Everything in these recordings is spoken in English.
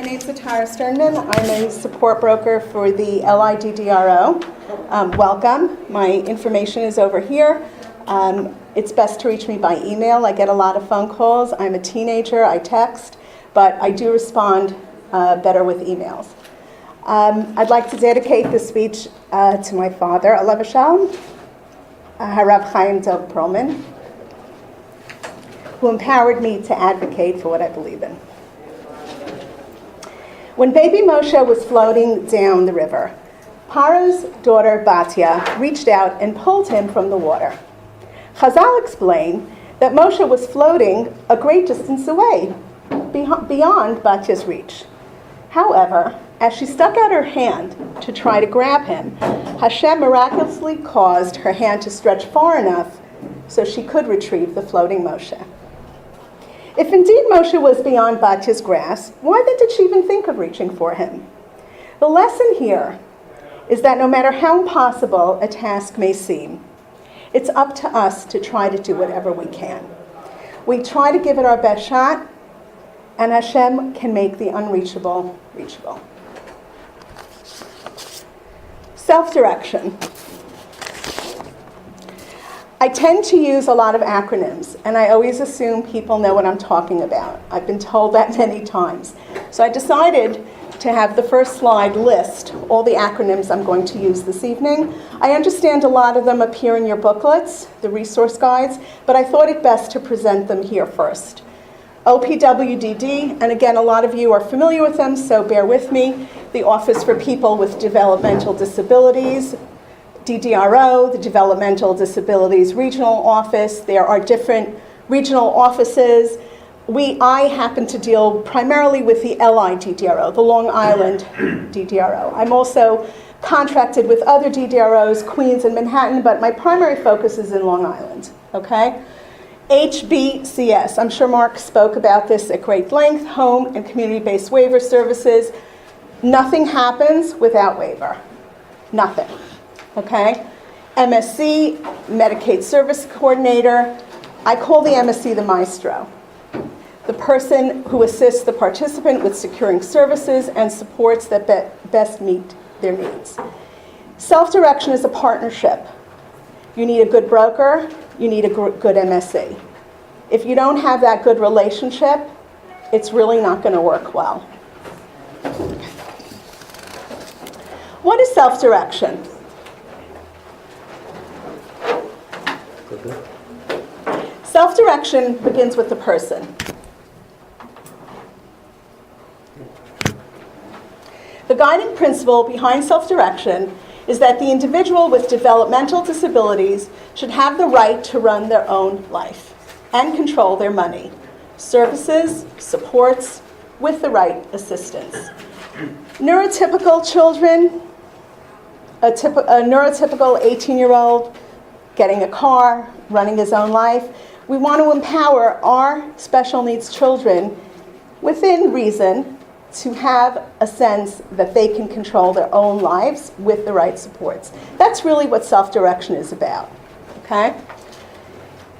name's Atara Sternman. I'm a support broker for the LIDDRO. Welcome. My information is over here. It's best to reach me by email. I get a lot of phone calls. I'm a teenager. I text, but I do respond better with emails. I'd like to dedicate this speech to my father, Alav Shalom, Harav Chaim Dov Perlman, who empowered me to advocate for what I believe in. When baby Moshe was floating down the river, Paro's daughter Batya reached out and pulled him from the water. Chazal explained that Moshe was floating a great distance away, beyond Batya's reach. However, as she stuck out her hand to try to grab him, Hashem miraculously caused her hand to stretch far enough so she could retrieve the floating Moshe. If indeed Moshe was beyond Batya's grasp, why then did she even think of reaching for him? The lesson here is that no matter how impossible a task may seem, it's up to us to try to do whatever we can. We try to give it our best shot, and Hashem can make the unreachable reachable. Self-direction. I tend to use a lot of acronyms, and I always assume people know what I'm talking about. I've been told that many times. So I decided to have the first slide list all the acronyms I'm going to use this evening. I understand a lot of them appear in your booklets, the resource guides, but I thought it best to present them here first. OPWDD, and again, a lot of you are familiar with them, so bear with me. The Office for People with Developmental Disabilities. DDRO, the Developmental Disabilities Regional Office. There are different regional offices. I happen to deal primarily with the LIDDRO, the Long Island DDRO. I'm also contracted with other DDROs, Queens and Manhattan, but my primary focus is in Long Island, okay? HBCS, I'm sure Mark spoke about this at great length, Home and Community-Based Waiver Services. Nothing happens without waiver, nothing. Okay, MSC, Medicaid Service Coordinator. I call the MSC the maestro, the person who assists the participant with securing services and supports that best meet their needs. Self-direction is a partnership. You need a good broker, you need a good MSC. If you don't have that good relationship, it's really not going to work well. What is self-direction? Self-direction begins with the person. The guiding principle behind self-direction is that the individual with developmental disabilities should have the right to run their own life and control their money, services, supports, with the right assistance. Neurotypical children, a neurotypical 18-year-old getting a car, running his own life. We want to empower our special needs children within reason to have a sense that they can control their own lives with the right supports. That's really what self-direction is about, okay?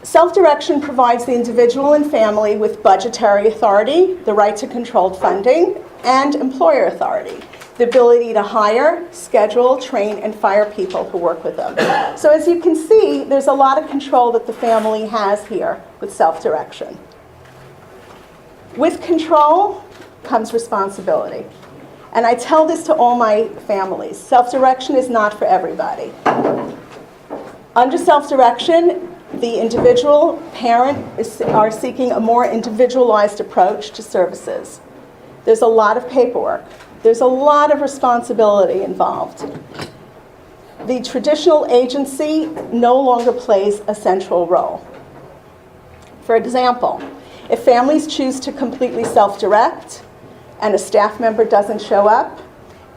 Self-direction provides the individual and family with budgetary authority, the right to controlled funding, and employer authority, the ability to hire, schedule, train, and fire people who work with them. So as you can see, there's a lot of control that the family has here with self-direction. With control comes responsibility. And I tell this to all my families. Self-direction is not for everybody. Under self-direction, the individual parent are seeking a more individualized approach to services. There's a lot of paperwork. There's a lot of responsibility involved. The traditional agency no longer plays a central role. For example, if families choose to completely self-direct and a staff member doesn't show up,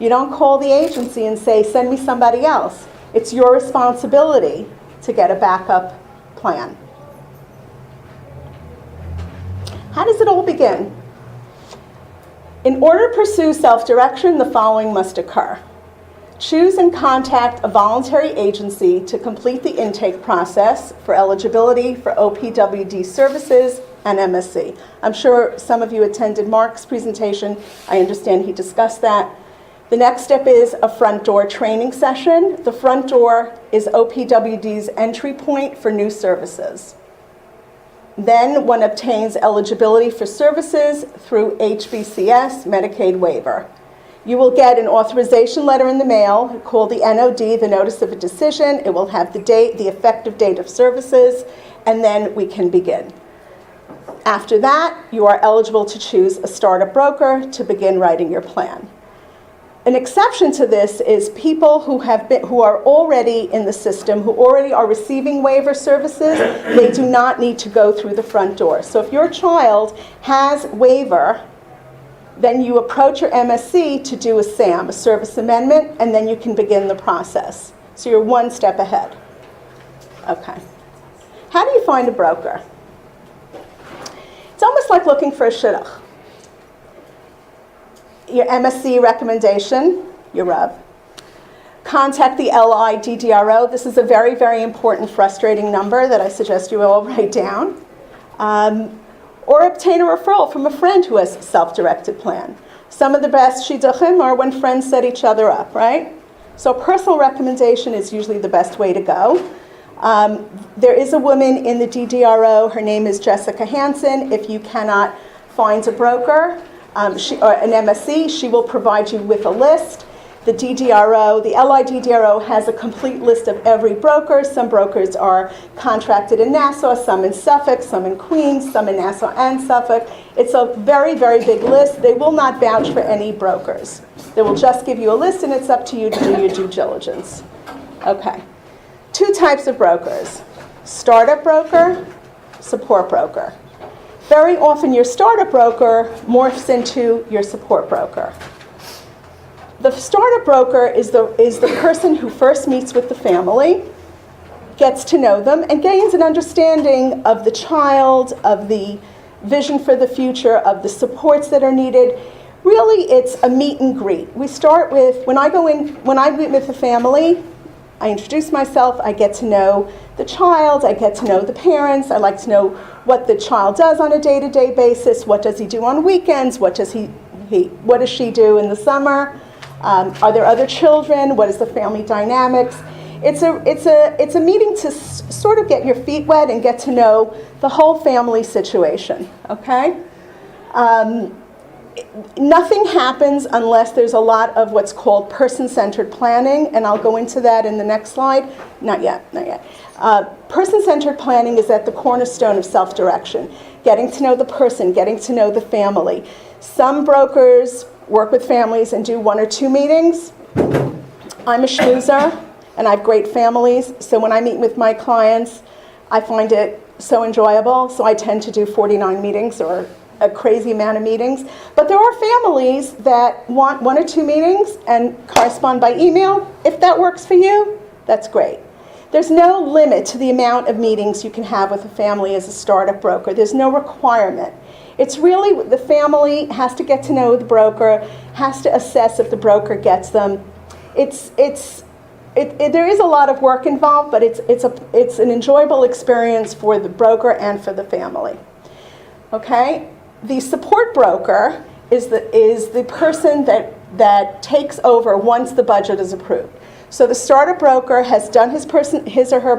you don't call the agency and say, send me somebody else. It's your responsibility to get a backup plan. How does it all begin? In order to pursue self-direction, the following must occur. Choose and contact a voluntary agency to complete the intake process for eligibility for OPWD services and MSc. I'm sure some of you attended Mark's presentation. I understand he discussed that. The next step is a front door training session. The front door is OPWD's entry point for new services. Then one obtains eligibility for services through HBCS, Medicaid waiver. You will get an authorization letter in the mail called the NOD, the Notice of a Decision. It will have the date, the effective date of services, and then we can begin. After that, you are eligible to choose a startup broker to begin writing your plan. An exception to this is people who are already in the system, who already are receiving waiver services. They do not need to go through the front door. So if your child has waiver, then you approach your MSc to do a SAM, a service amendment, and then you can begin the process. So you're one step ahead. Okay. How do you find a broker? It's almost like looking for a shidduch. Your MSc recommendation, your Rav. Contact the LIDDRO. This is a very, very important, frustrating number that I suggest you all write down. Or obtain a referral from a friend who has a self-directed plan. Some of the best shidduchim are when friends set each other up, right? So personal recommendation is usually the best way to go. There is a woman in the DDRO. Her name is Jessica Hansen. If you cannot find a broker, or an MSc, she will provide you with a list. The DDRO, the LIDDRO has a complete list of every broker. Some brokers are contracted in Nassau, some in Suffolk, some in Queens, some in Nassau and Suffolk. It's a very, very big list. They will not vouch for any brokers. They will just give you a list, and it's up to you to do your due diligence. Okay. Two types of brokers: startup broker, support broker. Very often your startup broker morphs into your support broker. The startup broker is the person who first meets with the family, gets to know them, and gains an understanding of the child, of the vision for the future, of the supports that are needed. Really, it's a meet and greet. We start with, when I meet with the family, I introduce myself, I get to know the child, I get to know the parents, I like to know what the child does on a day-to-day basis, what does he do on weekends, what does she do in the summer, are there other children, what is the family dynamics. It's a meeting to sort of get your feet wet and get to know the whole family situation, okay? Nothing happens unless there's a lot of what's called person-centered planning, and I'll go into that in the next slide. Not yet. Person-centered planning is at the cornerstone of self-direction, getting to know the person, getting to know the family. Some brokers work with families and do 1 or 2 meetings. I'm a schmoozer, and I have great families, so when I meet with my clients, I find it so enjoyable, so I tend to do 49 meetings or a crazy amount of meetings. But there are families that want 1 or 2 meetings and correspond by email. If that works for you, that's great. There's no limit to the amount of meetings you can have with a family as a startup broker. There's no requirement. It's really, the family has to get to know the broker, has to assess if the broker gets them. There is a lot of work involved, but it's an enjoyable experience for the broker and for the family. Okay? The support broker is the person that takes over once the budget is approved. So the startup broker has done his or her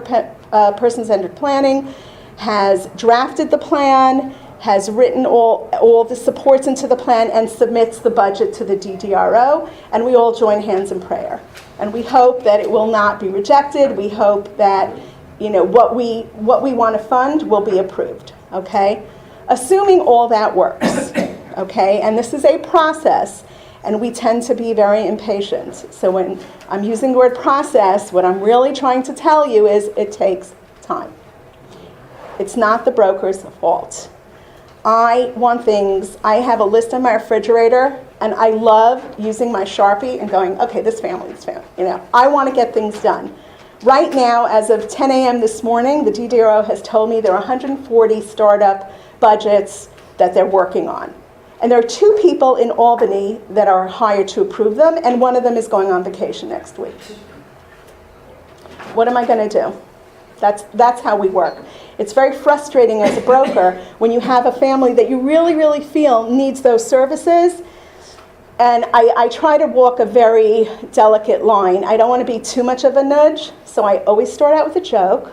person-centered planning, has drafted the plan, has written all the supports into the plan, and submits the budget to the DDRO, and we all join hands in prayer. And we hope that it will not be rejected. We hope that what we want to fund will be approved. Okay? Assuming all that works, okay? And this is a process, and we tend to be very impatient. So when I'm using the word process, what I'm really trying to tell you is it takes time. It's not the broker's fault. I want things, I have a list on my refrigerator, and I love using my Sharpie and going, okay, this family. I want to get things done. Right now, as of 10 a.m. this morning, the DDRO has told me there are 140 startup budgets that they're working on. And there are 2 people in Albany that are hired to approve them, and one of them is going on vacation next week. What am I going to do? That's how we work. It's very frustrating as a broker when you have a family that you really, really feel needs those services. And I try to walk a very delicate line. I don't want to be too much of a nudge, so I always start out with a joke.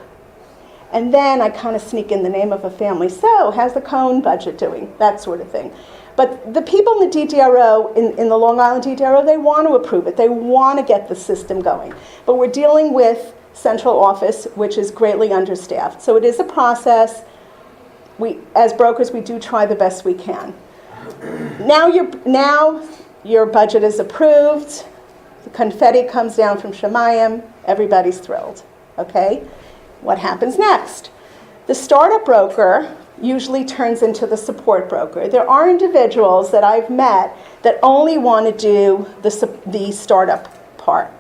And then I kind of sneak in the name of a family. So, how's the cone budget doing? That sort of thing. But the people in the DDRO, in the Long Island DDRO, they want to approve it. They want to get the system going. But we're dealing with central office, which is greatly understaffed. So it is a process. As brokers, we do try the best we can. Now your budget is approved. The confetti comes down from Shemayim. Everybody's thrilled. Okay? What happens next? The startup broker usually turns into the support broker. There are individuals that I've met that only want to do the startup part,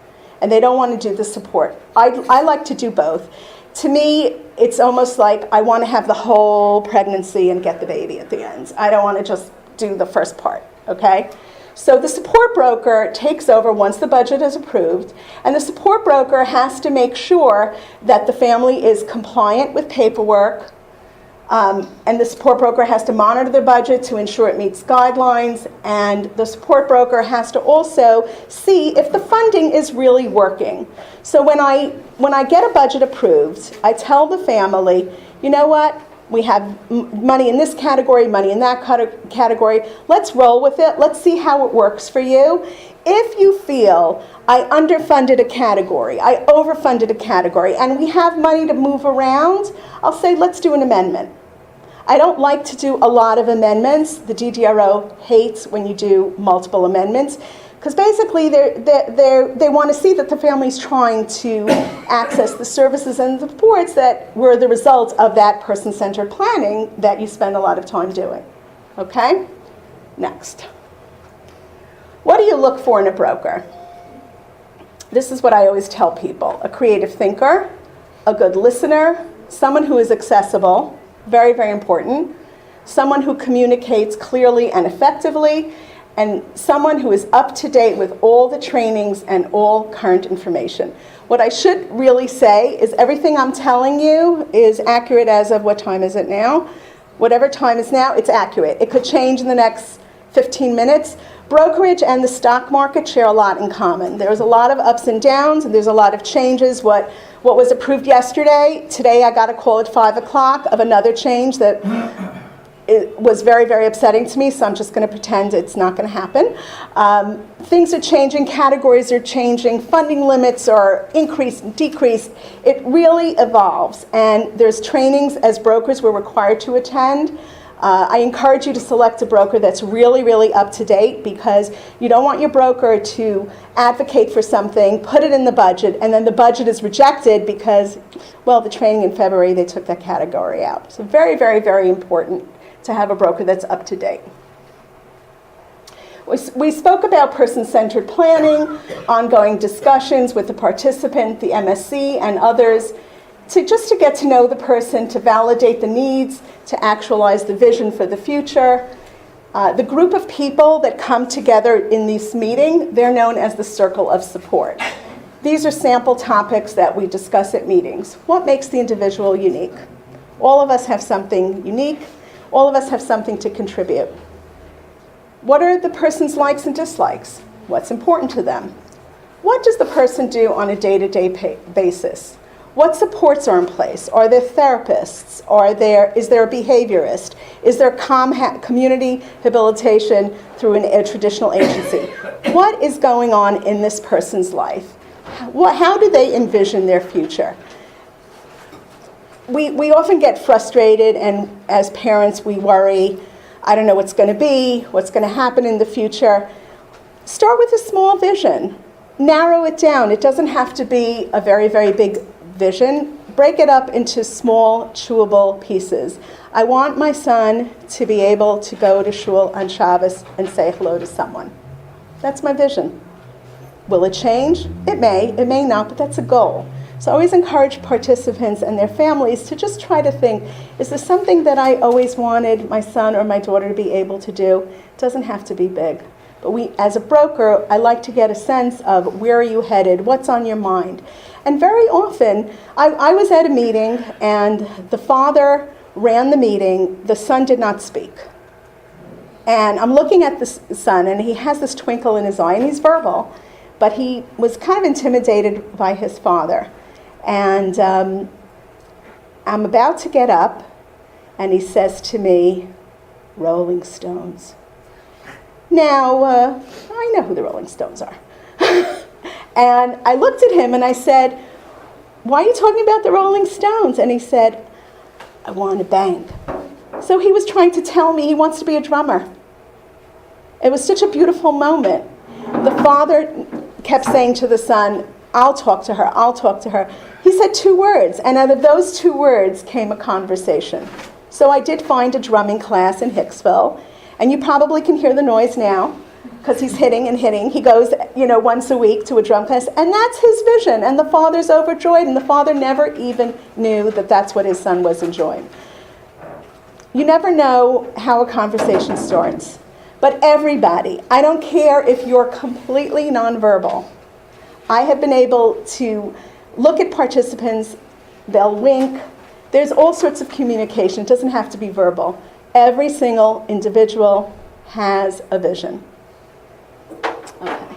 and they don't want to do the support. I like to do both. To me, it's almost like I want to have the whole pregnancy and get the baby at the end. I don't want to just do the first part, okay? So the support broker takes over once the budget is approved, and the support broker has to make sure that the family is compliant with paperwork, and the support broker has to monitor their budget to ensure it meets guidelines, and the support broker has to also see if the funding is really working. So when I get a budget approved, I tell the family, you know what? We have money in this category, money in that category. Let's roll with it. Let's see how it works for you. If you feel I underfunded a category, I overfunded a category, and we have money to move around, I'll say, let's do an amendment. I don't like to do a lot of amendments. The DDRO hates when you do multiple amendments, because basically they want to see that the family's trying to access the services and the supports that were the result of that person-centered planning that you spend a lot of time doing. Okay? Next. What do you look for in a broker? This is what I always tell people. A creative thinker, a good listener, someone who is accessible, very, very important, someone who communicates clearly and effectively, and someone who is up to date with all the trainings and all current information. What I should really say is everything I'm telling you is accurate as of what time is it now? Whatever time is now, it's accurate. It could change in the next 15 minutes. Brokerage and the stock market share a lot in common. There's a lot of ups and downs, and there's a lot of changes. What was approved yesterday, today I got a call at 5 o'clock of another change that it was very, very upsetting to me, so I'm just going to pretend it's not going to happen. Things are changing, categories are changing, funding limits are increased and decreased. It really evolves, and there's trainings as brokers we're required to attend. I encourage you to select a broker that's really, really up to date, because you don't want your broker to advocate for something, put it in the budget, and then the budget is rejected because, well, the training in February, they took that category out. So very, very, very important to have a broker that's up to date. We spoke about person-centered planning, ongoing discussions with the participant, the MSC, and others, just to get to know the person, to validate the needs, to actualize the vision for the future. The group of people that come together in this meeting, they're known as the circle of support. These are sample topics that we discuss at meetings. What makes the individual unique? All of us have something unique. All of us have something to contribute. What are the person's likes and dislikes? What's important to them? What does the person do on a day-to-day basis? What supports are in place? Are there therapists? Is there a behaviorist? Is there community habilitation through a traditional agency? What is going on in this person's life? How do they envision their future? We often get frustrated, and as parents we worry, I don't know what's going to be, what's going to happen in the future. Start with a small vision. Narrow it down. It doesn't have to be a very, very big vision. Break it up into small, chewable pieces. I want my son to be able to go to shul on Shabbos and say hello to someone. That's my vision. Will it change? It may not, but that's a goal. So I always encourage participants and their families to just try to think, is this something that I always wanted my son or my daughter to be able to do? It doesn't have to be big. But as a broker, I like to get a sense of where are you headed, what's on your mind. And very often, I was at a meeting and the father ran the meeting, the son did not speak. And I'm looking at the son and he has this twinkle in his eye and he's verbal, but he was kind of intimidated by his father. And I'm about to get up and he says to me, Rolling Stones. Now, I know who the Rolling Stones are. And I looked at him and I said, why are you talking about the Rolling Stones? And he said, I want a band. So he was trying to tell me he wants to be a drummer. It was such a beautiful moment. The father kept saying to the son, I'll talk to her, I'll talk to her. He said 2 words, and out of those 2 words came a conversation. So I did find a drumming class in Hicksville, and you probably can hear the noise now, because he's hitting and hitting. He goes, once a week to a drum class, and that's his vision, and the father's overjoyed, and the father never even knew that that's what his son was enjoying. You never know how a conversation starts, but everybody, I don't care if you're completely nonverbal, I have been able to look at participants, they'll wink, there's all sorts of communication, it doesn't have to be verbal. Every single individual has a vision. Okay.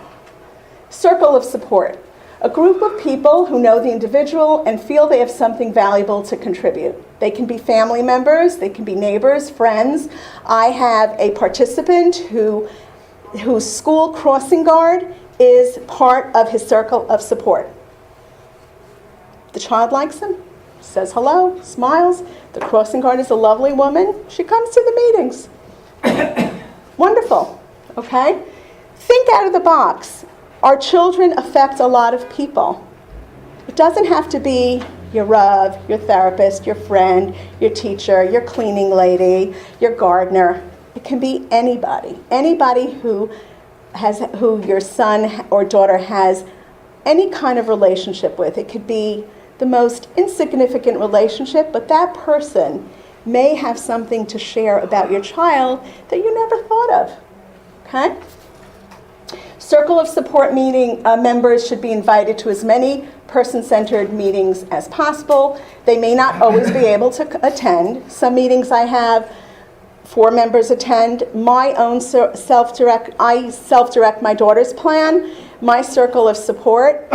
Circle of support. A group of people who know the individual and feel they have something valuable to contribute. They can be family members, they can be neighbors, friends. I have a participant whose school crossing guard is part of his circle of support. The child likes him, says hello, smiles. The crossing guard is a lovely woman. She comes to the meetings. Wonderful, okay? Think out of the box. Our children affect a lot of people. It doesn't have to be your Rav, your therapist, your friend, your teacher, your cleaning lady, your gardener. It can be anybody. Anybody who your son or daughter has any kind of relationship with. It could be the most insignificant relationship, but that person may have something to share about your child that you never thought of, okay? Circle of support meeting members should be invited to as many person-centered meetings as possible. They may not always be able to attend. Some meetings I have 4 members attend. My own I self-direct my daughter's plan. My circle of support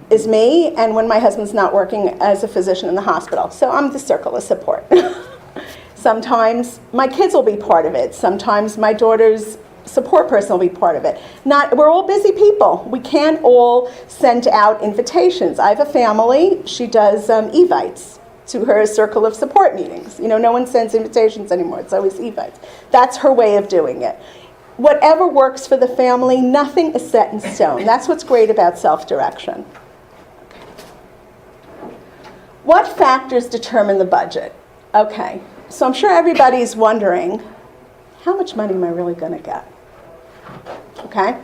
is me, and when my husband's not working as a physician in the hospital. So I'm the circle of support. Sometimes my kids will be part of it. Sometimes my daughter's support person will be part of it. We're all busy people. We can't all send out invitations. I have a family. She does evites to her circle of support meetings. No one sends invitations anymore. It's always evites. That's her way of doing it. Whatever works for the family, nothing is set in stone. That's what's great about self-direction. What factors determine the budget? Okay, so I'm sure everybody's wondering, how much money am I really going to get? Okay.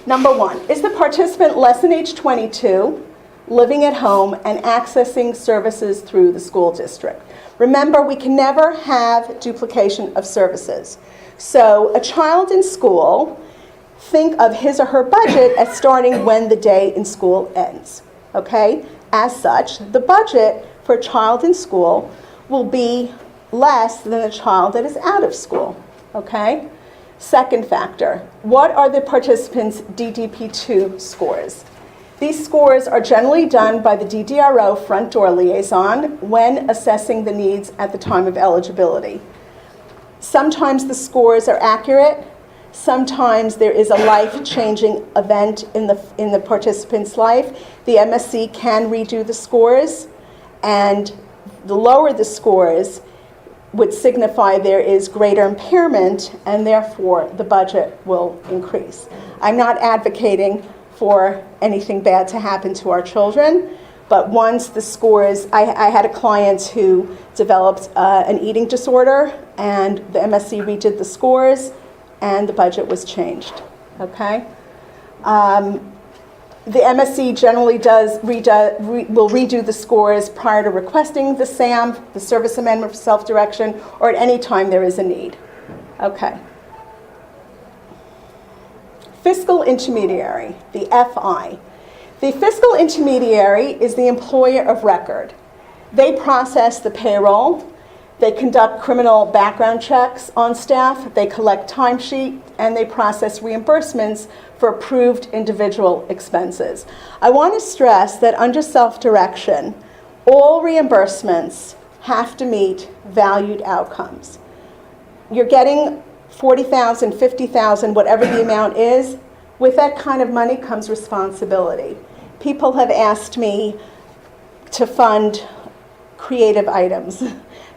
Number 1, is the participant less than age 22, living at home, and accessing services through the school district? Remember, we can never have duplication of services. So a child in school, think of his or her budget as starting when the day in school ends. Okay? As such, the budget for a child in school will be less than a child that is out of school. Okay? Second factor, what are the participants' DDP2 scores? These scores are generally done by the DDRO front door liaison when assessing the needs at the time of eligibility. Sometimes the scores are accurate. Sometimes there is a life-changing event in the participant's life. The MSC can redo the scores, and the lower the scores would signify there is greater impairment, and therefore the budget will increase. I'm not advocating for anything bad to happen to our children, but once the scores, I had a client who developed an eating disorder, and the MSC redid the scores, and the budget was changed, okay? The MSC generally will redo the scores prior to requesting the SAM, the Service Amendment for Self-Direction, or at any time there is a need. Okay. Fiscal Intermediary, the FI. The Fiscal Intermediary is the employer of record. They process the payroll, they conduct criminal background checks on staff, they collect timesheet, and they process reimbursements for approved individual expenses. I want to stress that under self-direction, all reimbursements have to meet valued outcomes. You're getting $40,000, $50,000, whatever the amount is. With that kind of money comes responsibility. People have asked me to fund creative items,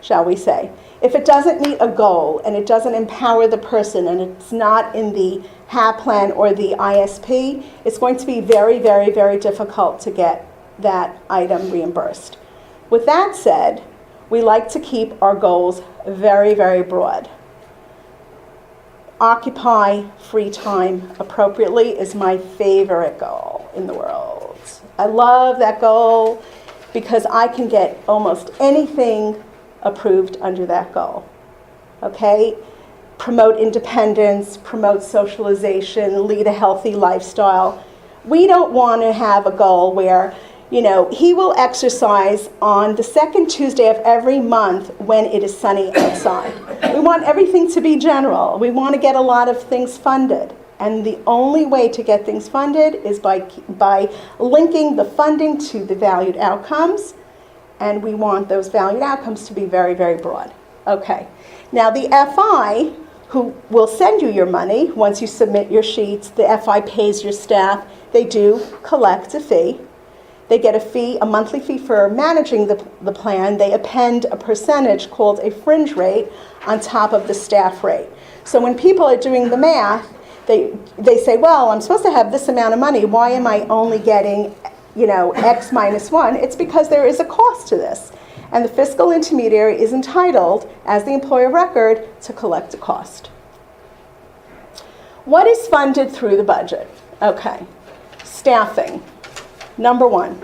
shall we say. If it doesn't meet a goal and it doesn't empower the person and it's not in the HAP plan or the ISP, it's going to be very, very, very difficult to get that item reimbursed. With that said, we like to keep our goals very, very broad. Occupy free time appropriately is my favorite goal in the world. I love that goal because I can get almost anything approved under that goal. Okay? Promote independence, promote socialization, lead a healthy lifestyle. We don't want to have a goal where, you know, he will exercise on the second Tuesday of every month when it is sunny outside. We want everything to be general. We want to get a lot of things funded. And the only way to get things funded is by linking the funding to the valued outcomes. And we want those valued outcomes to be very, very broad. Okay. Now the FI, who will send you your money once you submit your sheets, the FI pays your staff. They do collect a fee. They get a fee, a monthly fee for managing the plan. They append a percentage called a fringe rate on top of the staff rate. So when people are doing the math, they say, well, I'm supposed to have this amount of money. Why am I only getting, you know, X minus 1? It's because there is a cost to this. And the fiscal intermediary is entitled, as the employer of record, to collect a cost. What is funded through the budget? Okay, staffing. Number one.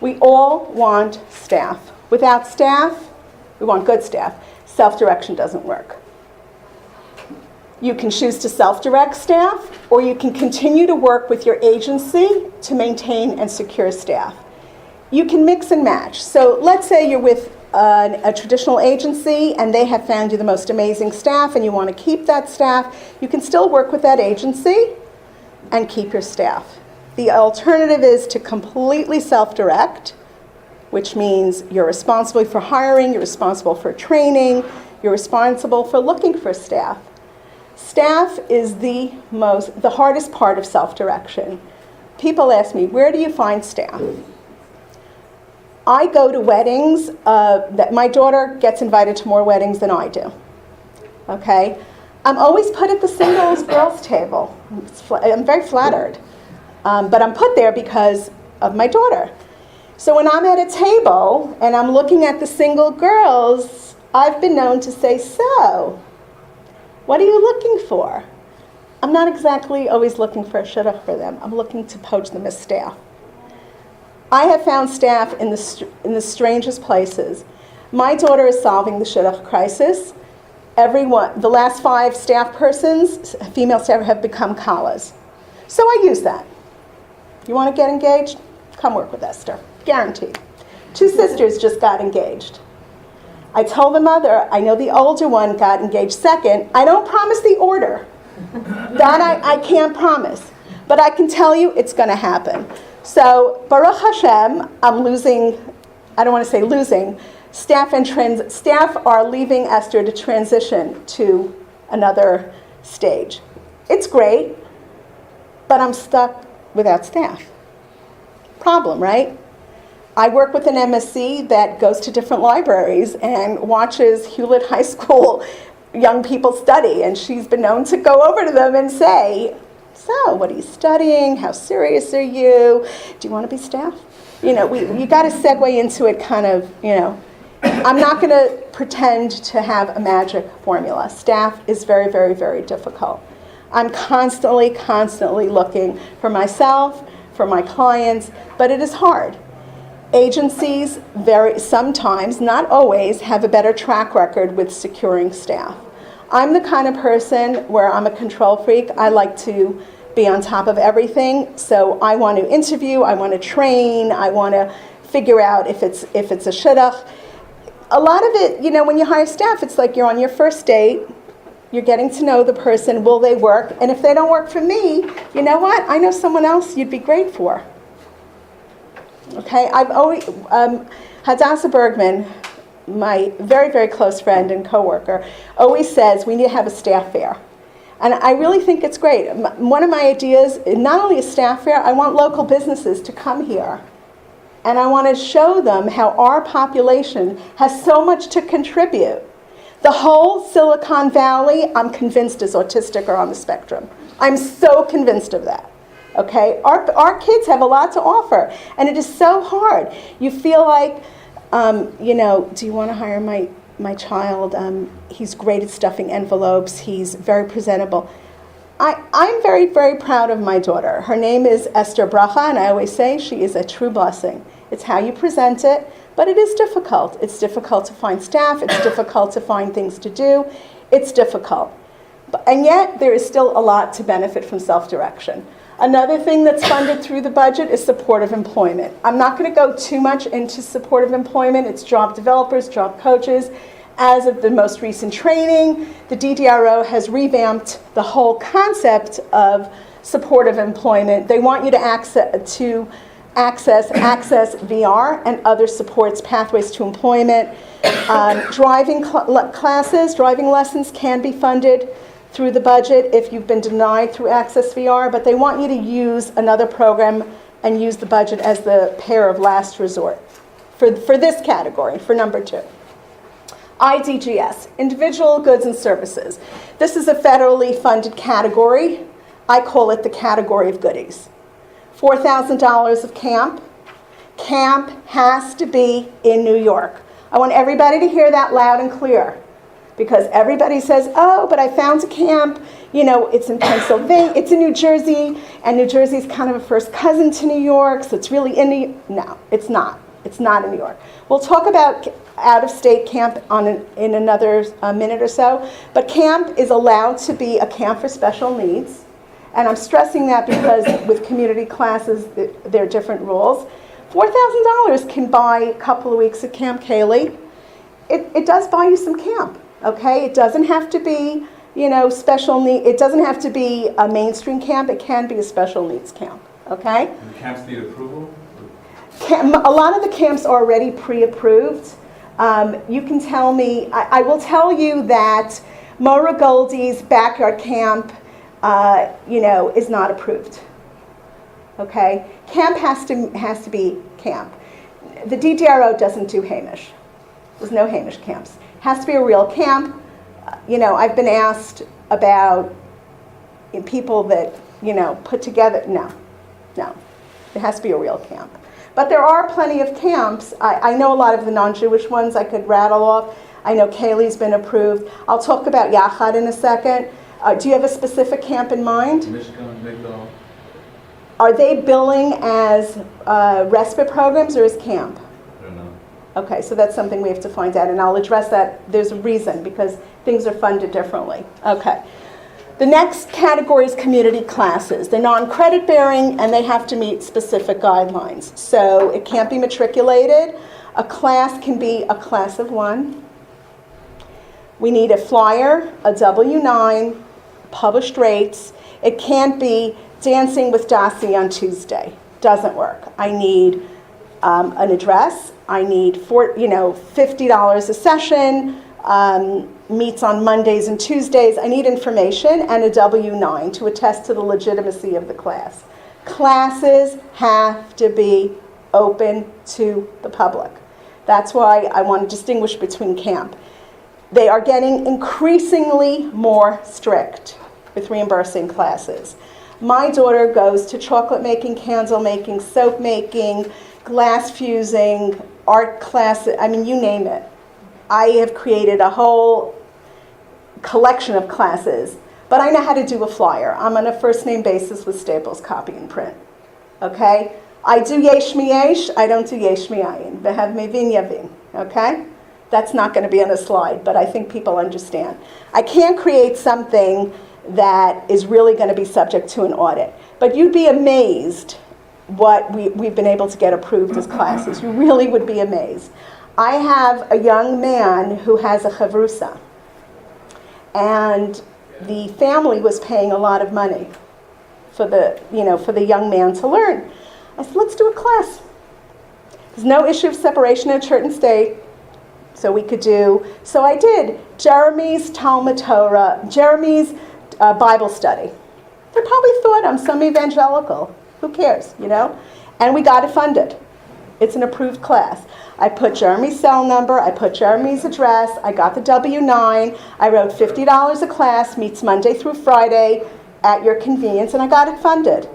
We all want staff. Without staff, we want good staff. Self-direction doesn't work. You can choose to self-direct staff, or you can continue to work with your agency to maintain and secure staff. You can mix and match. So let's say you're with a traditional agency and they have found you the most amazing staff and you want to keep that staff. You can still work with that agency and keep your staff. The alternative is to completely self-direct, which means you're responsible for hiring, you're responsible for training, you're responsible for looking for staff. Staff is the hardest part of self-direction. People ask me, where do you find staff? I go to weddings, my daughter gets invited to more weddings than I do. Okay? I'm always put at the singles girls table. I'm very flattered. But I'm put there because of my daughter. So when I'm at a table and I'm looking at the single girls, I've been known to say, so, what are you looking for? I'm not exactly always looking for a shidduch for them. I'm looking to poach them as staff. I have found staff in the strangest places. My daughter is solving the shidduch crisis. The last 5 staff persons, female staff, have become kallas. So I use that. You want to get engaged? Come work with Esther. Guaranteed. 2 sisters just got engaged. I told the mother, I know the older one got engaged second. I don't promise the order. That I can't promise. But I can tell you it's going to happen. So, Baruch Hashem, I'm losing, I don't want to say losing, staff are leaving Esther to transition to another stage. It's great, but I'm stuck without staff. Problem, right? I work with an MSc that goes to different libraries and watches Hewlett High School young people study, and she's been known to go over to them and say, so, what are you studying? How serious are you? Do you want to be staff? You know, you got to segue into it kind of, you know. I'm not going to pretend to have a magic formula. Staff is very, very, very difficult. I'm constantly looking for myself, for my clients, but it is hard. Agencies sometimes, not always, have a better track record with securing staff. I'm the kind of person where I'm a control freak. I like to be on top of everything. So I want to interview, I want to train, I want to figure out if it's a shidduch. A lot of it, when you hire staff, it's like you're on your first date, you're getting to know the person, will they work? And if they don't work for me, you know what? I know someone else you'd be great for. Okay, I've always, Hadassah Bergman, my very, very close friend and coworker, always says we need to have a staff fair. And I really think it's great. One of my ideas, not only a staff fair, I want local businesses to come here. And I want to show them how our population has so much to contribute. The whole Silicon Valley, I'm convinced, is autistic or on the spectrum. I'm so convinced of that. Okay? Our kids have a lot to offer. And it is so hard. You feel like, do you want to hire my child? He's great at stuffing envelopes. He's very presentable. I'm very, very proud of my daughter. Her name is Esther Bracha, and I always say she is a true blessing. It's how you present it, but it is difficult. It's difficult to find staff. It's difficult to find things to do. It's difficult. And yet, there is still a lot to benefit from self-direction. Another thing that's funded through the budget is supportive employment. I'm not going to go too much into supportive employment. It's job developers, job coaches. As of the most recent training, the DDRO has revamped the whole concept of supportive employment. They want you to access VR and other supports, pathways to employment. Driving lessons can be funded through the budget if you've been denied through Access VR, but they want you to use another program and use the budget as the pair of last resort for this category, for number 2. IDGS, Individual Goods and Services. This is a federally funded category. I call it the category of goodies. $4,000 of camp. Camp has to be in New York. I want everybody to hear that loud and clear. Because everybody says, oh, but I found a camp, it's in Pennsylvania, it's in New Jersey, and New Jersey is kind of a first cousin to New York, so it's really in New York. No, it's not. It's not in New York. We'll talk about out-of-state camp in another minute or so, but camp is allowed to be a camp for special needs, and I'm stressing that because with community classes, there are different rules. $4,000 can buy a couple of weeks at Camp Kaylee. It does buy you some camp. Okay, it doesn't have to be, special need. It doesn't have to be a mainstream camp. It can be a special needs camp. Okay. And the camps need approval? A lot of the camps are already pre-approved. You can tell me. I will tell you that Mora Goldie's backyard camp, is not approved. Okay, camp has to be camp. The DDRO doesn't do Hamish. There's no Hamish camps. Has to be a real camp. I've been asked about people that, put together. No. It has to be a real camp. But there are plenty of camps. I know a lot of the non-Jewish ones I could rattle off. I know Kaylee's been approved. I'll talk about Yachad in a second. Do you have a specific camp in mind? Michigan, Migdal. Are they billing as respite programs or as camp? Okay, so that's something we have to find out, and I'll address that. There's a reason, because things are funded differently. Okay. The next category is community classes. They're non-credit bearing, and they have to meet specific guidelines. So it can't be matriculated. A class can be a class of 1. We need a flyer, a W-9, published rates. It can't be dancing with Dasi on Tuesday. Doesn't work. I need an address. I need $50 a session, meets on Mondays and Tuesdays. I need information and a W-9 to attest to the legitimacy of the class. Classes have to be open to the public. That's why I want to distinguish between camp. They are getting increasingly more strict with reimbursing classes. My daughter goes to chocolate making, candle making, soap making, glass fusing, art classes, you name it. I have created a whole collection of classes, but I know how to do a flyer. I'm on a first name basis with Staples Copy and Print. Okay? I do yesh mi yesh, I don't do yesh mi ayin. Vehav mevin yavin. Okay? That's not going to be on a slide, but I think people understand. I can't create something that is really going to be subject to an audit. But you'd be amazed what we've been able to get approved as classes. You really would be amazed. I have a young man who has a chavrusa, and the family was paying a lot of money for the young man to learn. I said, let's do a class. There's no issue of separation of church and state, so we could do. So I did Jeremy's Talmud Torah, Jeremy's Bible study. They probably thought I'm some evangelical. Who cares, And we got it funded. It's an approved class. I put Jeremy's cell number, I put Jeremy's address, I got the W-9, I wrote $50 a class, meets Monday through Friday at your convenience, and I got it funded.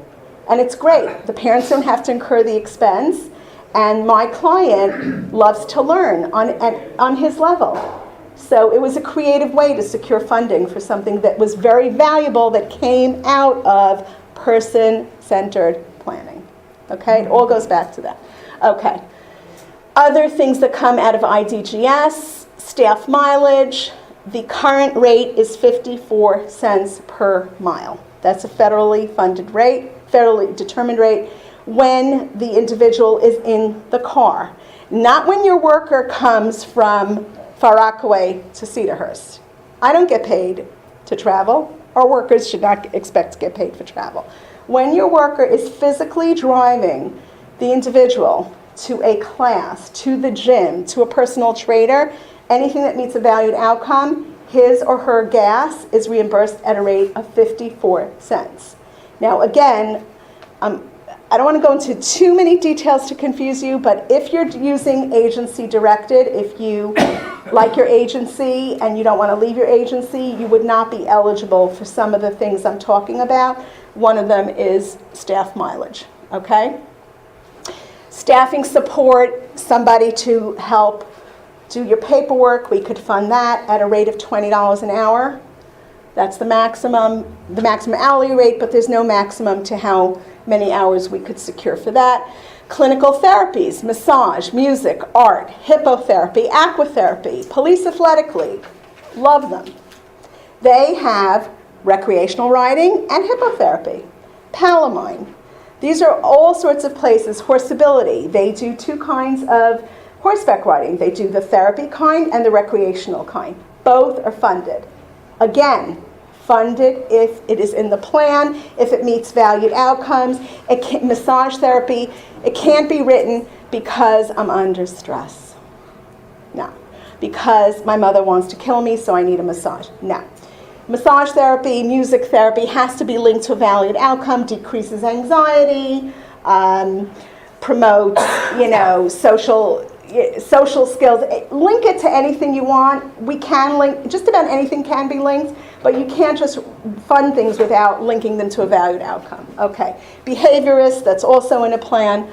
And it's great. The parents don't have to incur the expense, and my client loves to learn on his level. So it was a creative way to secure funding for something that was very valuable that came out of person-centered planning. Okay, it all goes back to that. Okay. Other things that come out of IDGS, staff mileage. The current rate is 54 cents per mile. That's a federally funded rate, federally determined rate, when the individual is in the car. Not when your worker comes from Far Rockaway to Cedarhurst. I don't get paid to travel. Our workers should not expect to get paid for travel. When your worker is physically driving the individual to a class, to the gym, to a personal trainer, anything that meets a valued outcome, his or her gas is reimbursed at a rate of 54 cents. Now again, I don't want to go into too many details to confuse you, but if you're using agency directed, if you like your agency and you don't want to leave your agency, you would not be eligible for some of the things I'm talking about. One of them is staff mileage, okay? Staffing support, somebody to help do your paperwork, we could fund that at a rate of $20 an hour. That's the maximum hourly rate, but there's no maximum to how many hours we could secure for that. Clinical therapies, massage, music, art, hippotherapy, aquatherapy, police athletic league, love them. They have recreational riding and hippotherapy, Palomine. These are all sorts of places. Horseability, they do two kinds of horseback riding. They do the therapy kind and the recreational kind. Both are funded. Again, funded if it is in the plan, if it meets valued outcomes. Massage therapy, it can't be written because I'm under stress. No. Because my mother wants to kill me, so I need a massage. No. Massage therapy, music therapy has to be linked to a valued outcome, decreases anxiety, promotes, social skills. Link it to anything you want. We can link, just about anything can be linked, but you can't just fund things without linking them to a valued outcome. Okay. Behaviorists, that's also in a plan.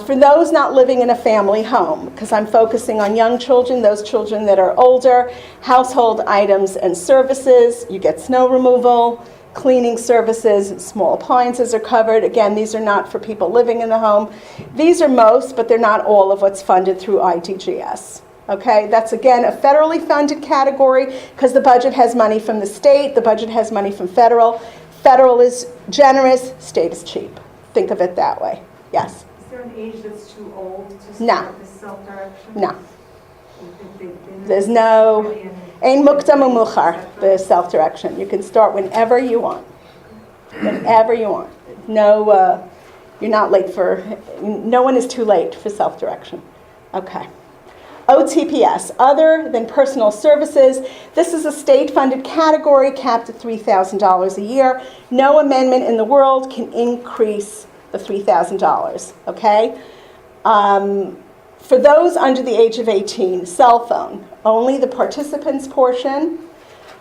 For those not living in a family home, because I'm focusing on young children, those children that are older, household items and services, you get snow removal, cleaning services, small appliances are covered. Again, these are not for people living in the home. These are most, but they're not all of what's funded through IDGS. Okay, that's again a federally funded category because the budget has money from the state, the budget has money from federal. Federal is generous, state is cheap. Think of it that way. Yes? Is there an age that's too old to No. start this self-direction? No. There's no, ein mukdam umuchar, the self-direction. You can start whenever you want. Whenever you want. No, you're not late no one is too late for self-direction. Okay. OTPS, other than personal services. This is a state-funded category capped at $3,000 a year. No amendment in the world can increase the $3,000, okay? For those under the age of 18, cell phone, only the participants portion.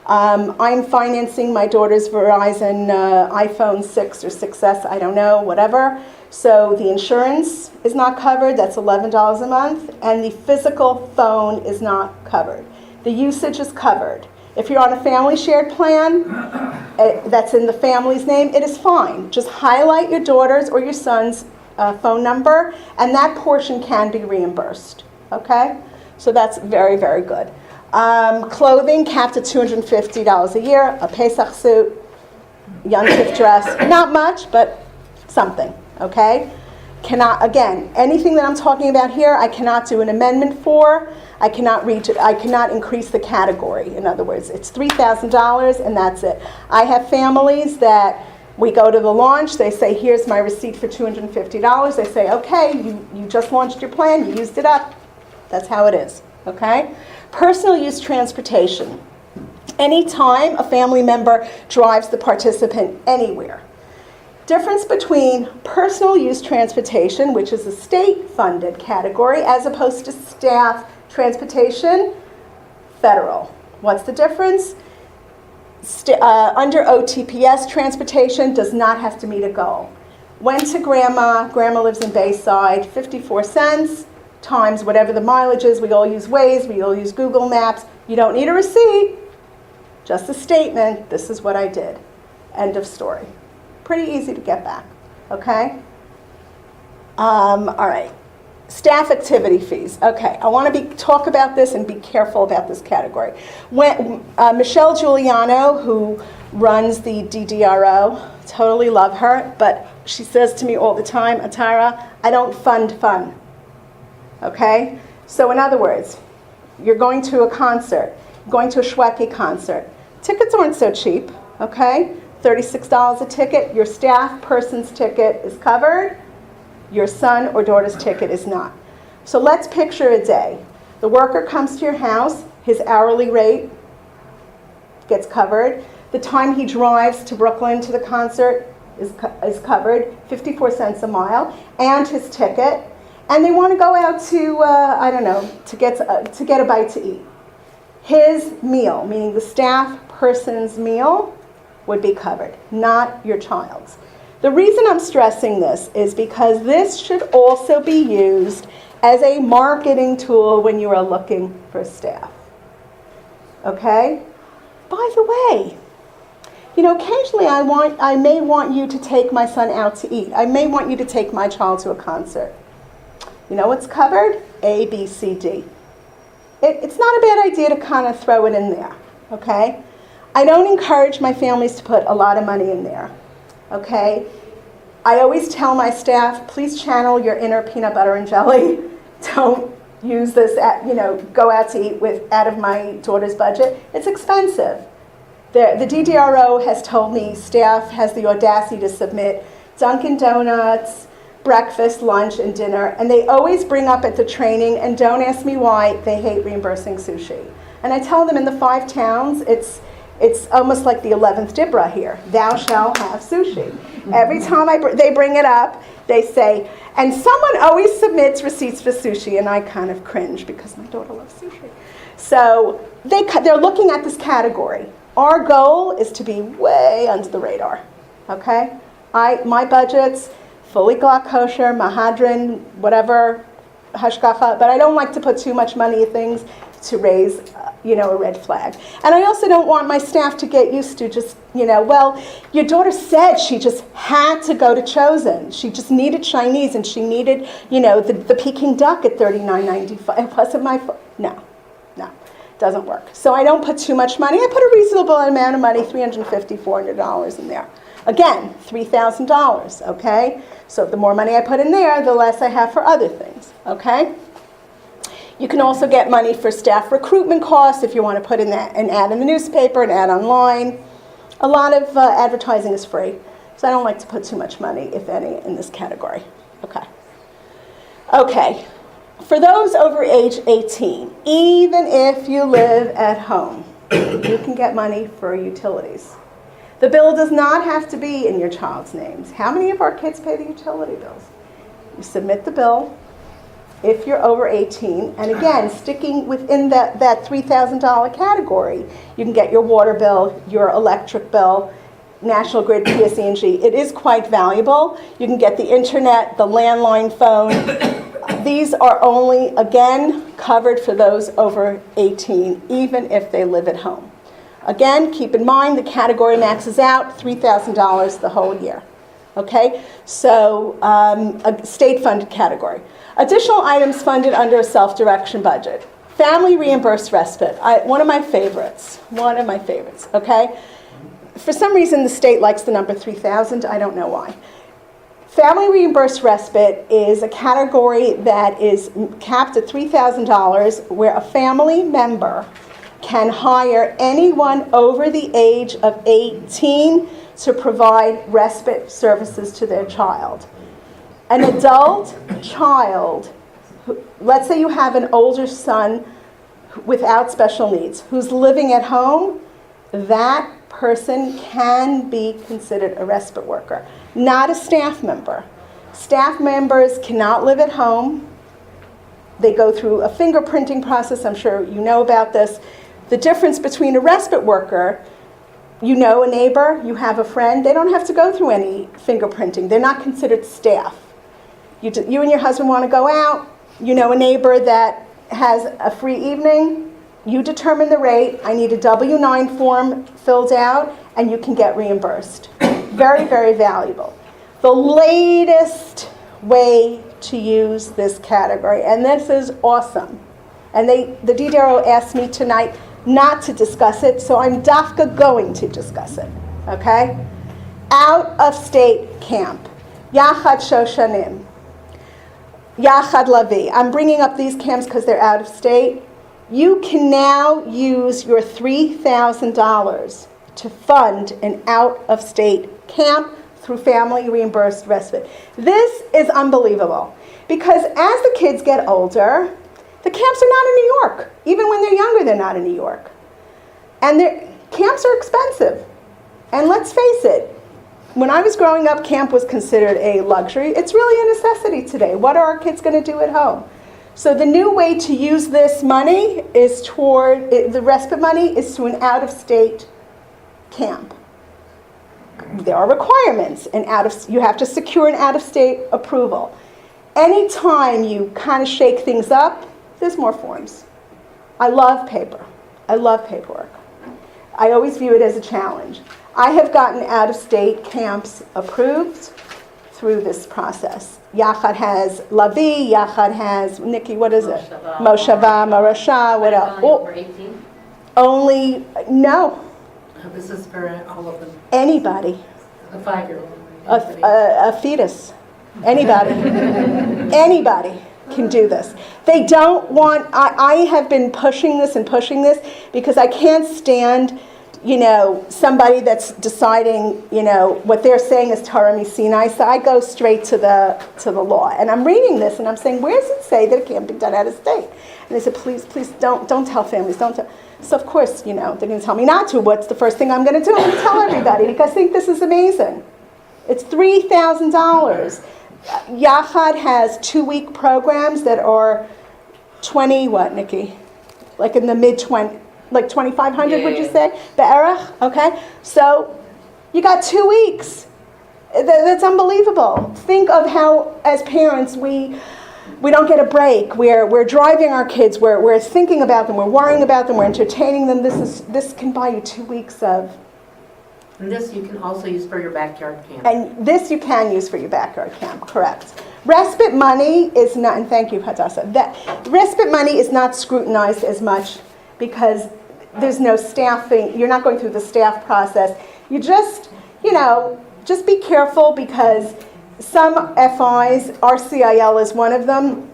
I'm financing my daughter's Verizon iPhone 6 or 6S, I don't know, whatever. So the insurance is not covered, that's $11 a month, and the physical phone is not covered. The usage is covered. If you're on a family shared plan that's in the family's name, it is fine. Just highlight your daughter's or your son's phone number, and that portion can be reimbursed, okay? So that's very, very good. Clothing capped at $250 a year, a Pesach suit, Yom Tov dress, not much, but something, okay? Cannot, again, anything that I'm talking about here, I cannot do an amendment for. I cannot increase the category. In other words, it's $3,000 and that's it. I have families that we go to the launch, they say, here's my receipt for $250. They say, okay, you just launched your plan, you used it up. That's how it is, okay? Personal use transportation. Anytime a family member drives the participant anywhere. Difference between personal use transportation, which is a state-funded category, as opposed to staff transportation, federal. What's the difference? Under OTPS, transportation does not have to meet a goal. Went to grandma lives in Bayside, 54 cents, times whatever the mileage is. We all use Waze, we all use Google Maps. You don't need a receipt, just a statement, this is what I did. End of story. Pretty easy to get back, okay? All right, staff activity fees. Okay, I want to talk about this and be careful about this category. When Michelle Giuliano, who runs the DDRO, totally love her, but she says to me all the time, Atara, I don't fund fun, okay? So in other words, you're going to a concert, going to a Schwecke concert. Tickets aren't so cheap, okay? $36 a ticket. Your staff person's ticket is covered. Your son or daughter's ticket is not. So let's picture a day. The worker comes to your house. His hourly rate gets covered. The time he drives to Brooklyn to the concert is covered, 54 cents a mile, and his ticket. And they want to go out to, I don't know, to get a bite to eat. His meal, meaning the staff person's meal, would be covered, not your child's. The reason I'm stressing this is because this should also be used as a marketing tool when you are looking for staff. Okay? By the way, you know, occasionally I may want you to take my son out to eat. I may want you to take my child to a concert. You know what's covered? A, B, C, D. It's not a bad idea to kind of throw it in there, okay? I don't encourage my families to put a lot of money in there, okay? I always tell my staff, please channel your inner peanut butter and jelly. Don't use this, go out to eat out of my daughter's budget. It's expensive. The DDRO has told me staff has the audacity to submit Dunkin' Donuts, breakfast, lunch, and dinner, and they always bring up at the training, and don't ask me why, they hate reimbursing sushi. And I tell them in the 5 towns, it's almost like the 11th Dibra here. Thou shalt have sushi. Every time they bring it up, they say, and someone always submits receipts for sushi, and I kind of cringe because my daughter loves sushi. So they're looking at this category. Our goal is to be way under the radar, okay? My budget's fully Glock kosher, Mahadran, whatever, hashkafa, but I don't like to put too much money in things to raise, a red flag. And I also don't want my staff to get used to just, well, your daughter said she just had to go to Chosen. She just needed Chinese and she needed, the Peking duck at $39.95. It wasn't my fault. No, doesn't work. So I don't put too much money. I put a reasonable amount of money, $350, $400 in there. Again, $3,000, okay? So the more money I put in there, the less I have for other things, okay? You can also get money for staff recruitment costs if you want to put in an ad in the newspaper, an ad online. A lot of advertising is free, so I don't like to put too much money, if any, in this category. Okay. For those over age 18, even if you live at home, you can get money for utilities. The bill does not have to be in your child's names. How many of our kids pay the utility bills? You submit the bill if you're over 18, and again, sticking within that $3,000 category, you can get your water bill, your electric bill, National Grid, PSE&G. It is quite valuable. You can get the internet, the landline phone. These are only, again, covered for those over 18, even if they live at home. Again, keep in mind the category maxes out $3,000 the whole year. Okay, so a state-funded category. Additional items funded under a self-direction budget. Family reimbursed respite, one of my favorites, okay? For some reason, the state likes the number 3,000, I don't know why. Family reimbursed respite is a category that is capped at $3,000 where a family member can hire anyone over the age of 18 to provide respite services to their child. An adult child, let's say you have an older son without special needs who's living at home, that person can be considered a respite worker, not a staff member. Staff members cannot live at home. They go through a fingerprinting process. I'm sure you know about this. The difference between a respite worker, you know a neighbor, you have a friend, they don't have to go through any fingerprinting. They're not considered staff. You and your husband want to go out, you know a neighbor that has a free evening, you determine the rate, I need a W-9 form filled out, and you can get reimbursed. Very, very valuable. The latest way to use this category, and this is awesome, and the DDRO asked me tonight not to discuss it, so I'm dafka going to discuss it, okay? Out-of-state camp. Yachad Shoshanim. Yachad Lavi. I'm bringing up these camps because they're out of state. You can now use your $3,000 to fund an out-of-state camp through family reimbursed respite. This is unbelievable because as the kids get older, the camps are not in New York. Even when they're younger, they're not in New York. And camps are expensive. And let's face it, when I was growing up, camp was considered a luxury. It's really a necessity today. What are our kids going to do at home? So the new way to use this money is the respite money is to an out-of-state camp. There are requirements. You have to secure an out-of-state approval. Anytime you kind of shake things up, there's more forms. I love paper. I love paperwork. I always view it as a challenge. I have gotten out-of-state camps approved through this process. Yachad has Lavi, Yachad has, Nikki, what is it? Moshava, Marasha, what else? Over 18? Only, no. This is for all of them. Anybody. A 5-year-old. A fetus. Anybody. Anybody can do this. They don't want, I have been pushing this because I can't stand, somebody that's deciding, what they're saying is Torah Misinai, so I go straight to the law. And I'm reading this and I'm saying, where does it say that it can't be done out of state? And they said, please don't tell families, don't tell. So of course, they're going to tell me not to. What's the first thing I'm going to do? I'm going to tell everybody because I think this is amazing. It's $3,000. Yachad has 2-week programs that are 20, what, Nikki? Like in the mid-20, like 2,500, would you say? Be'erach, okay? So you got 2 weeks. That's unbelievable. Think of how, as parents, we don't get a break. We're driving our kids. We're thinking about them. We're worrying about them. We're entertaining them. This can buy you 2 weeks of. And this you can also use for your backyard camp. And this you can use for your backyard camp, correct. Respite money is not, and thank you, Hadassah, respite money is not scrutinized as much because there's no staffing. You're not going through the staff process. You just be careful because some FIs, RCIL is one of them.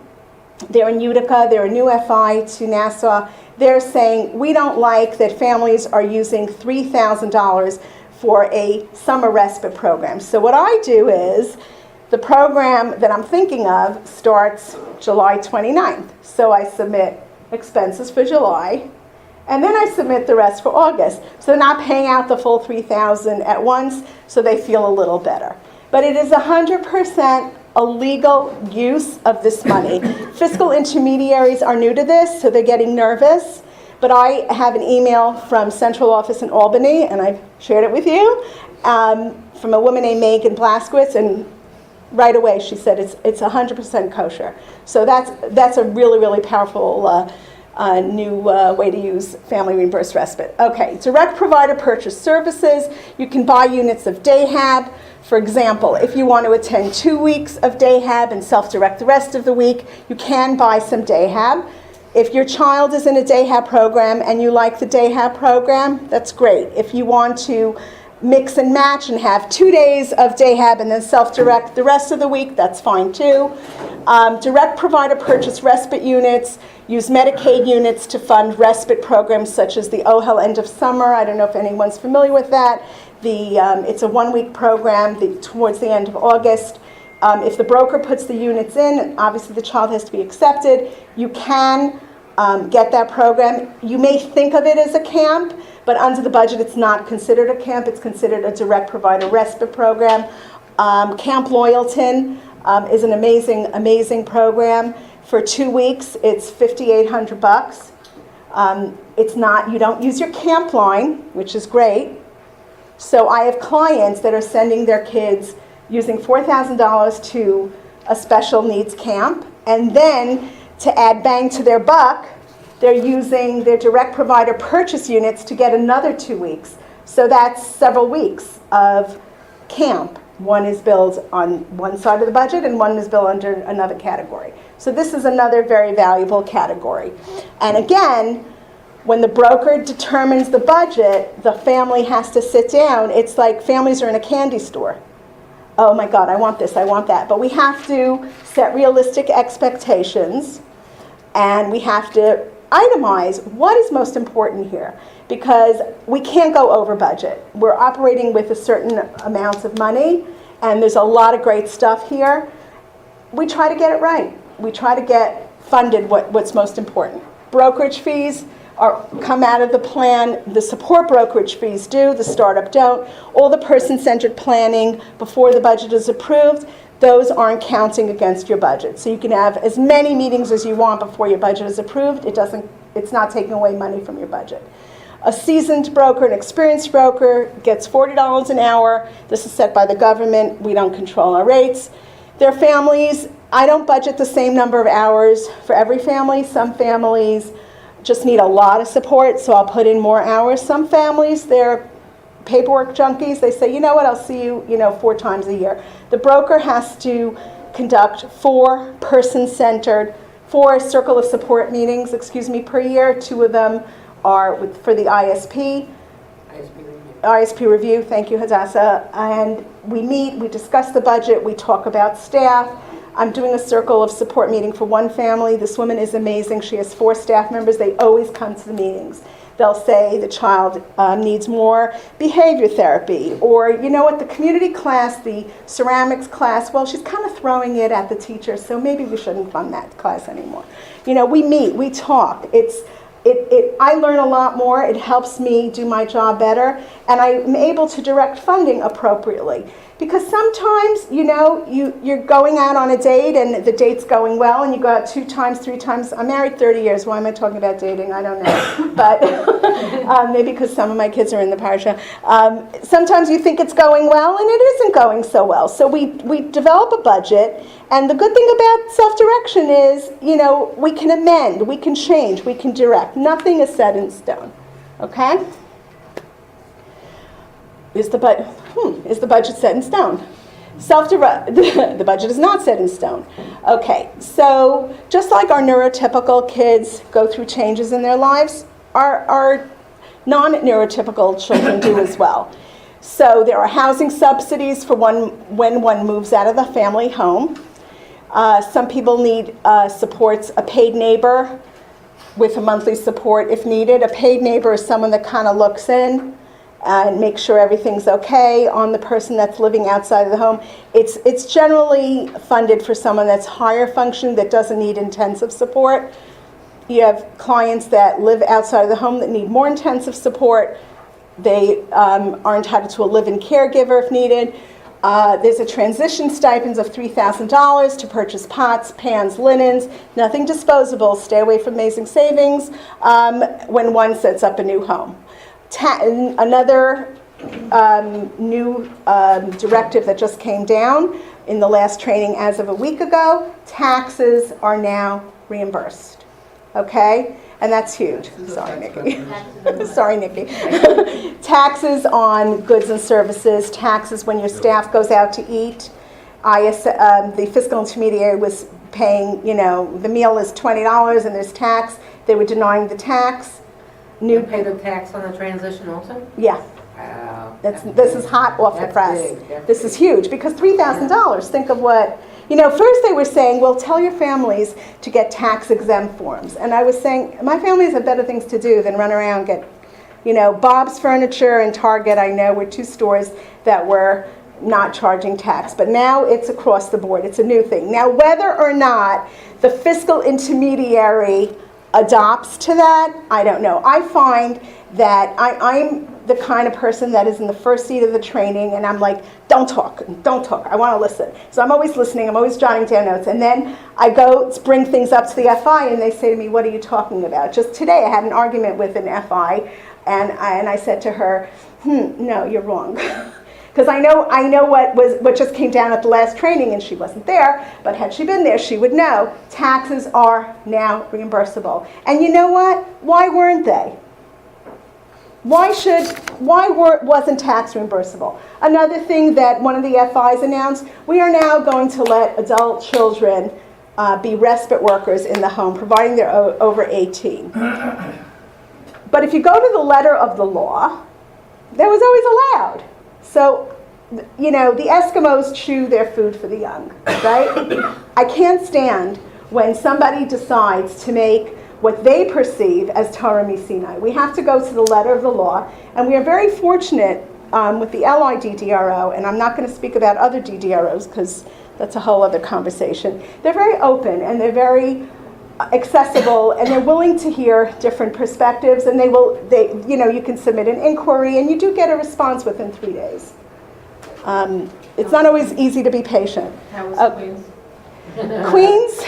They're in Utica. They're a new FI to Nassau. They're saying, we don't like that families are using $3,000 for a summer respite program. So what I do is, the program that I'm thinking of starts July 29th. So I submit expenses for July, and then I submit the rest for August. So they're not paying out the full $3,000 at once, so they feel a little better. But it is 100% a legal use of this money. Fiscal intermediaries are new to this, so they're getting nervous. But I have an email from Central Office in Albany, and I've shared it with you, from a woman named Megan Blaskowitz, and right away she said it's 100% kosher. So that's a really, really powerful new way to use family reimbursed respite. Okay, direct provider purchase services. You can buy units of Dayhab. For example, if you want to attend 2 weeks of Dayhab and self-direct the rest of the week, you can buy some Dayhab. If your child is in a day hab program and you like the day hab program, that's great. If you want to mix and match and have 2 days of day hab and then self-direct the rest of the week, that's fine too. Direct provider purchase respite units, use Medicaid units to fund respite programs such as the OHEL End of Summer. I don't know if anyone's familiar with that. It's a 1-week program towards the end of August. If the broker puts the units in, obviously the child has to be accepted. You can get that program. You may think of it as a camp, but under the budget it's not considered a camp. It's considered a direct provider respite program. Camp Loyalton is an amazing program. For 2 weeks, it's $5,800. You don't use your camp line, which is great. So I have clients that are sending their kids using $4,000 to a special needs camp, and then to add bang to their buck, they're using their direct provider purchase units to get another 2 weeks. So that's several weeks of camp. One is billed on one side of the budget and one is billed under another category. So this is another very valuable category. And again, when the broker determines the budget, the family has to sit down. It's like families are in a candy store. Oh my God, I want this, I want that. But we have to set realistic expectations, and we have to itemize what is most important here, because we can't go over budget. We're operating with a certain amount of money, and there's a lot of great stuff here. We try to get it right. We try to get funded what's most important. Brokerage fees come out of the plan. The support brokerage fees do, the startup don't. All the person-centered planning before the budget is approved, those aren't counting against your budget. So you can have as many meetings as you want before your budget is approved. It's not taking away money from your budget. A seasoned broker, an experienced broker, gets $40 an hour. This is set by the government. We don't control our rates. Their families, I don't budget the same number of hours for every family. Some families just need a lot of support, so I'll put in more hours. Some families, they're paperwork junkies. They say, you know what, I'll see you, 4 times a year. The broker has to conduct 4 person-centered, 4 circle of support meetings, per year. 2 of them are for the ISP. ISP review, thank you, Hadassah. And we meet, we discuss the budget, we talk about staff. I'm doing a circle of support meeting for one family. This woman is amazing. She has 4 staff members. They always come to the meetings. They'll say the child needs more behavior therapy, or you know what, the community class, the ceramics class, well, she's kind of throwing it at the teacher, so maybe we shouldn't fund that class anymore. We meet, we talk. I learn a lot more. It helps me do my job better, and I'm able to direct funding appropriately. Because sometimes, you're going out on a date and the date's going well, and you go out 2 times, 3 times. I'm married 30 years. Why am I talking about dating? I don't know. But maybe because some of my kids are in the parsha. Sometimes you think it's going well, and it isn't going so well. So we develop a budget, and the good thing about self-direction is, we can amend, we can change, we can direct. Nothing is set in stone. Okay? Is the budget set in stone? The budget is not set in stone. Okay, so just like our neurotypical kids go through changes in their lives, our non-neurotypical children do as well. So there are housing subsidies for when one moves out of the family home. Some people need supports, a paid neighbor with a monthly support if needed. A paid neighbor is someone that kind of looks in and make sure everything's okay on the person that's living outside of the home. It's generally funded for someone that's higher functioning, that doesn't need intensive support. You have clients that live outside of the home that need more intensive support. They are entitled to a live-in caregiver if needed. There's a transition stipends of $3,000 to purchase pots, pans, linens, nothing disposable. Stay away from Amazing Savings when one sets up a new home. Another new directive that just came down in the last training as of a week ago, taxes are now reimbursed. Okay? And that's huge. Sorry, Nikki. Sorry, Nikki. Taxes on goods and services, taxes when your staff goes out to eat. The Fiscal Intermediary was paying, the meal is $20 and there's tax. They were denying the tax. You pay the tax on the transition also? Yeah, Wow. this is hot off the That's press. big, that's This big. is huge because $3,000. Think of what, first they were saying, well, tell your families to get tax exempt forms. And I was saying, my families have better things to do than run around and get, Bob's Furniture and Target, I know, were two stores that were not charging tax. But now it's across the board. It's a new thing. Now, whether or not the fiscal intermediary adopts to that, I don't know. I find that I'm the kind of person that is in the first seat of the training, and I'm like, don't talk. I want to listen. So I'm always listening. I'm always jotting down notes. And then I go bring things up to the FI, and they say to me, what are you talking about? Just today I had an argument with an FI, and I said to her, no, you're wrong. Because I know what just came down at the last training, and she wasn't there, but had she been there, she would know taxes are now reimbursable. And you know what? Why weren't they? Why wasn't tax reimbursable? Another thing that one of the FIs announced, we are now going to let adult children be respite workers in the home, providing they're over 18. But if you go to the letter of the law, that was always allowed. So, the Eskimos chew their food for the young, right? I can't stand when somebody decides to make what they perceive as Torah Misinai. We have to go to the letter of the law, and we are very fortunate with the LIDDRO, and I'm not going to speak about other DDROs because that's a whole other conversation. They're very open, and they're very accessible, and they're willing to hear different perspectives, and you can submit an inquiry, and you do get a response within 3 days. It's not always easy to be patient. How was Queens?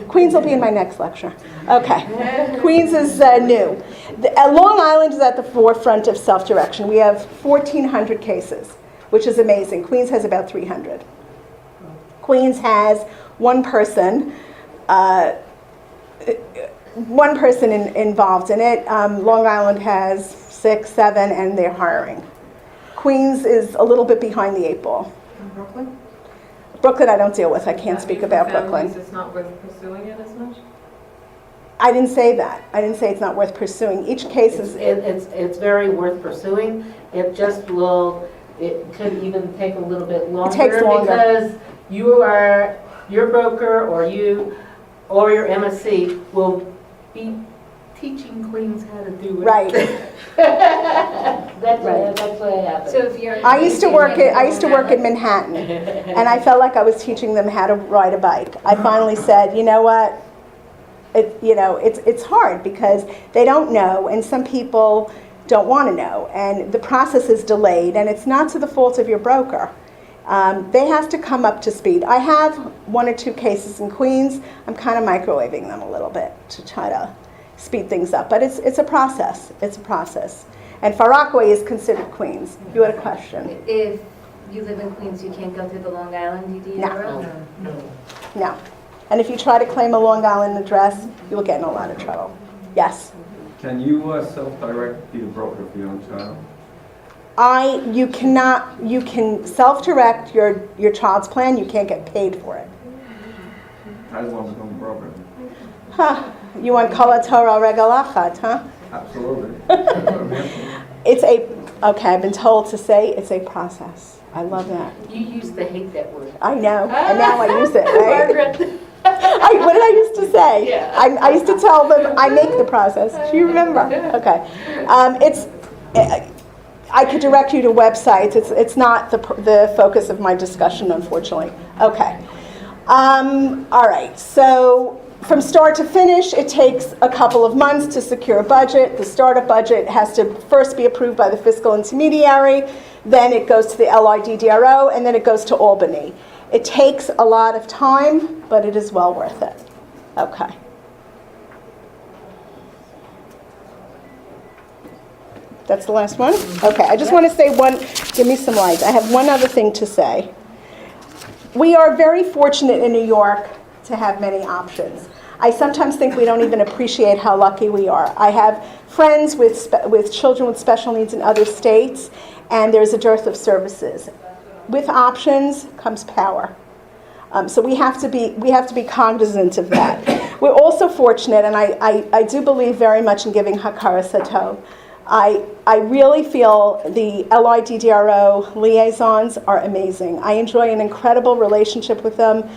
Queens will be in my next lecture. Okay. Queens is new. Long Island is at the forefront of self-direction. We have 1,400 cases, which is amazing. Queens has about 300. Queens has one person involved in it. Long Island has 6, 7, and they're hiring. Queens is a little bit behind the 8 ball. Brooklyn? Brooklyn I don't deal with. I can't speak about Brooklyn. It's not worth pursuing it as much? I didn't say that. I didn't say it's not worth pursuing. Each case is... It's very worth pursuing. It could even take a little bit longer. It takes longer. Because your broker or your MSC will be teaching Queens how to do it. Right. That's Right. what happens. So if you're... I used to work in Manhattan, and I felt like I was teaching them how to ride a bike. I finally said, you know what? It's hard because they don't know, and some people don't want to know, and the process is delayed, and it's not to the fault of your broker. They have to come up to speed. I have 1 or 2 cases in Queens. I'm kind of microwaving them a little bit to try to speed things up, but it's a process. It's a process. And Far Rockaway is considered Queens. You had a question? If you live in Queens, you can't go through the Long Island DDRO? No. And if you try to claim a Long Island address, you will get in a lot of trouble. Yes. Can you self-direct, be the broker for your own child? You can self-direct your child's plan. You can't get paid for it. I just want to become a broker. Huh. You want kol Torah regel achat, huh? Absolutely. I've been told to say it's a process. I love that. You used to hate that word. I know, and now I use it, right? Margaret. What did I used to say? Yeah. I used to tell them I make the process. Do you remember? Okay. I could direct you to websites. It's not the focus of my discussion, unfortunately. Okay. All right. So from start to finish, it takes a couple of months to secure a budget. The startup budget has to first be approved by the Fiscal Intermediary, then it goes to the LIDDRO, and then it goes to Albany. It takes a lot of time, but it is well worth it. Okay. That's the last one? Okay, I just want to say give me some light. I have one other thing to say. We are very fortunate in New York to have many options. I sometimes think we don't even appreciate how lucky we are. I have friends with children with special needs in other states, and there's a dearth of services. With options comes power. So we have to be cognizant of that. We're also fortunate, and I do believe very much in giving Hakara Sato. I really feel the LIDDRO liaisons are amazing. I enjoy an incredible relationship with them,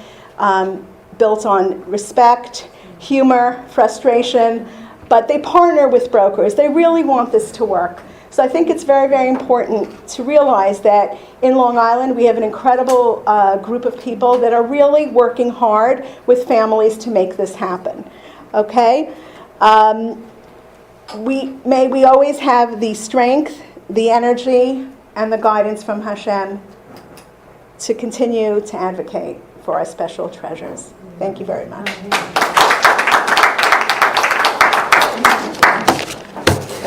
built on respect, humor, frustration, but they partner with brokers. They really want this to work. So I think it's very, very important to realize that in Long Island we have an incredible group of people that are really working hard with families to make this happen. Okay? May we always have the strength, the energy, and the guidance from Hashem to continue to advocate for our special treasures. Thank you very much.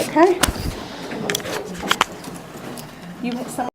Okay.